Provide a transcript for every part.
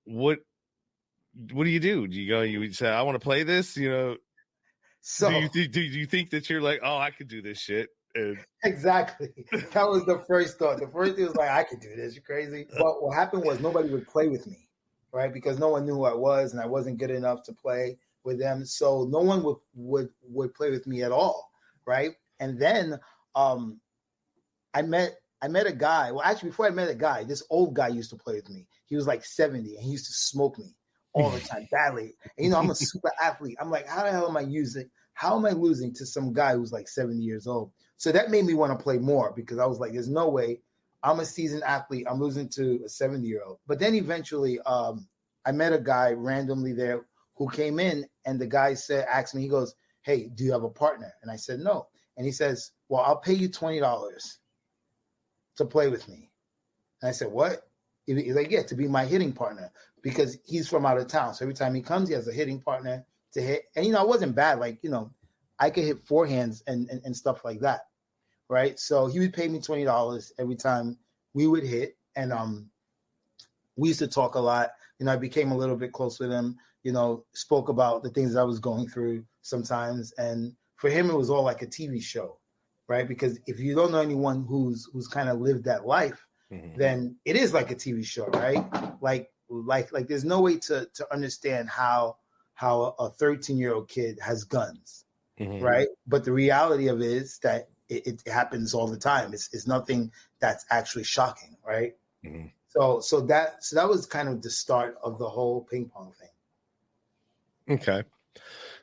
what do you do? Do you go, you say, I want to play this, So do you think that you're like, oh, I could do this shit? And exactly. That was the first thought. The first thing was like, I could do this. You're crazy. But what happened was nobody would play with me, right? Because no one knew who I was, and I wasn't good enough to play with them. So no one would play with me at all, right? And then I met a guy. Well, actually, before I met a guy, this old guy used to play with me. He was like 70, and he used to smoke me all the time, badly. And, I'm a super athlete. I'm like, how the hell am I losing to some guy who's like 70 years old? So that made me want to play more because I was like, there's no way I'm a seasoned athlete. I'm losing to a 70-year-old. But then eventually I met a guy randomly there who came in, and the guy asked me, he goes, hey, do you have a partner? And I said, no. And he says, well, I'll pay you $20 to play with me. And I said, what? He's like, yeah, to be my hitting partner, because he's from out of town. So every time he comes, he has a hitting partner to hit. And, I wasn't bad. Like, I could hit forehands and stuff like that. Right. So he would pay me $20 every time we would hit. And we used to talk a lot. I became a little bit close with him, spoke about the things that I was going through sometimes. And for him, it was all like a TV show. Right. Because if you don't know anyone who's kind of lived that life, then it is like a TV show. Right. Like there's no way to understand how a 13-year-old kid has guns. Right. But the reality of it is that it happens all the time. It's nothing that's actually shocking. Right. So that was kind of the start of the whole ping pong thing. Okay.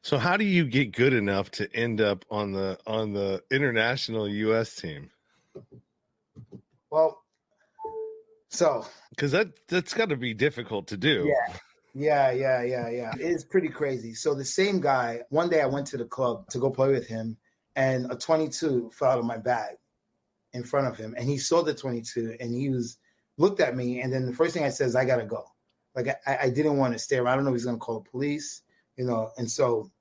So how do you get good enough to end up on the international US team? Well, so because that's got to be difficult to do. Yeah. It's pretty crazy. So the same guy, one day I went to the club to go play with him, and a 22 fell out of my bag in front of him, and he saw the 22, and he looked at me, and then the first thing I said is, I gotta go. Like I didn't want to stay around. I don't know if he's gonna call the police, and so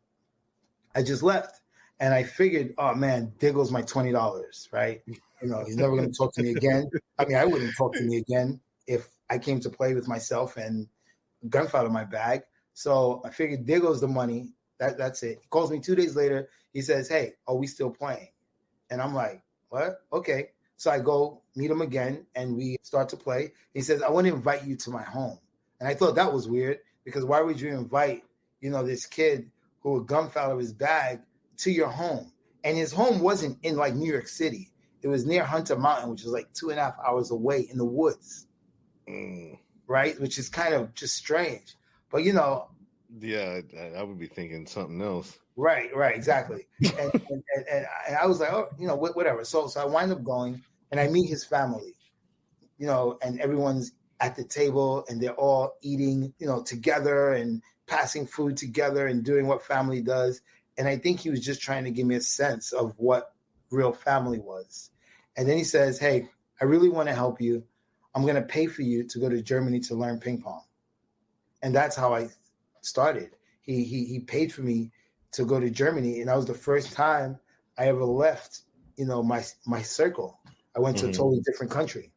I just left. And I figured, oh man, there goes my $20, right? He's never gonna talk to me again. I mean, I wouldn't talk to me again if I came to play with myself and gun fell out of my bag. So I figured, there goes the money. That's it. He calls me 2 days later. He says, hey, are we still playing? And I'm like, what? Okay. So I go meet him again, and we start to play. He says, I want to invite you to my home. And I thought that was weird, because why would you invite, this kid who a gun fell out of his bag to your home? And his home wasn't in like New York City. It was near Hunter Mountain, which is like 2.5 hours away in the woods. Right? Which is kind of just strange. But, yeah, I would be thinking something else. Right, exactly. And I was like, oh, whatever. So I wind up going, and I meet his family, and everyone's at the table, and they're all eating, together and passing food together and doing what family does. And I think he was just trying to give me a sense of what real family was. And then he says, hey, I really want to help you. I'm going to pay for you to go to Germany to learn ping pong. And that's how I started. He paid for me to go to Germany. And that was the first time I ever left, my circle. I went to a totally different country.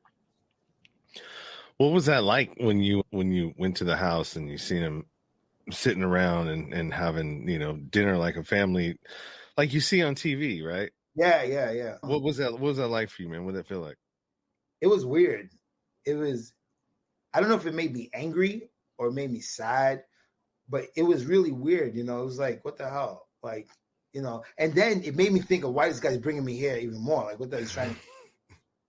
What was that like when you went to the house and you seen him sitting around and having, dinner like a family, like you see on TV, right? Yeah. What was that like for you, man? What did it feel like? It was weird. I don't know if it made me angry or it made me sad, but it was really weird. It was like, what the hell? Like, and then it made me think of why this guy's bringing me here even more. Like, what the hell he's trying to,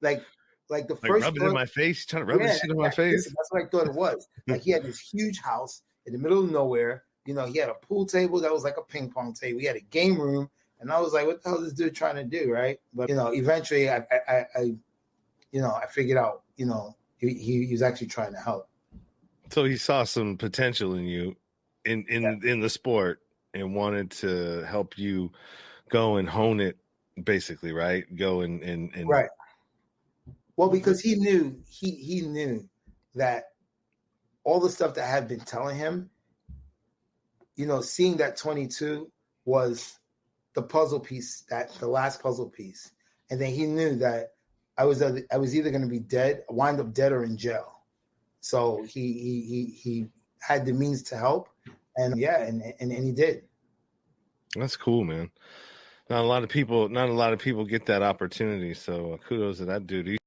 like the first rub it in my face, trying to rub this shit in my face. That's what I thought it was. Like, he had this huge house in the middle of nowhere. He had a pool table that was like a ping pong table. He had a game room, and I was like, what the hell is this dude trying to do, right? But eventually I figured out, he was actually trying to help. So he saw some potential in you in the sport and wanted to help you go and hone it, basically, right? Go and right. Well, because he knew that all the stuff that I had been telling him, seeing that 22 was the puzzle piece, the last puzzle piece. And then he knew that I was either going to be wind up dead or in jail. So he had the means to help, and and he did. That's cool, man. Not a lot of people get that opportunity. So kudos to that dude.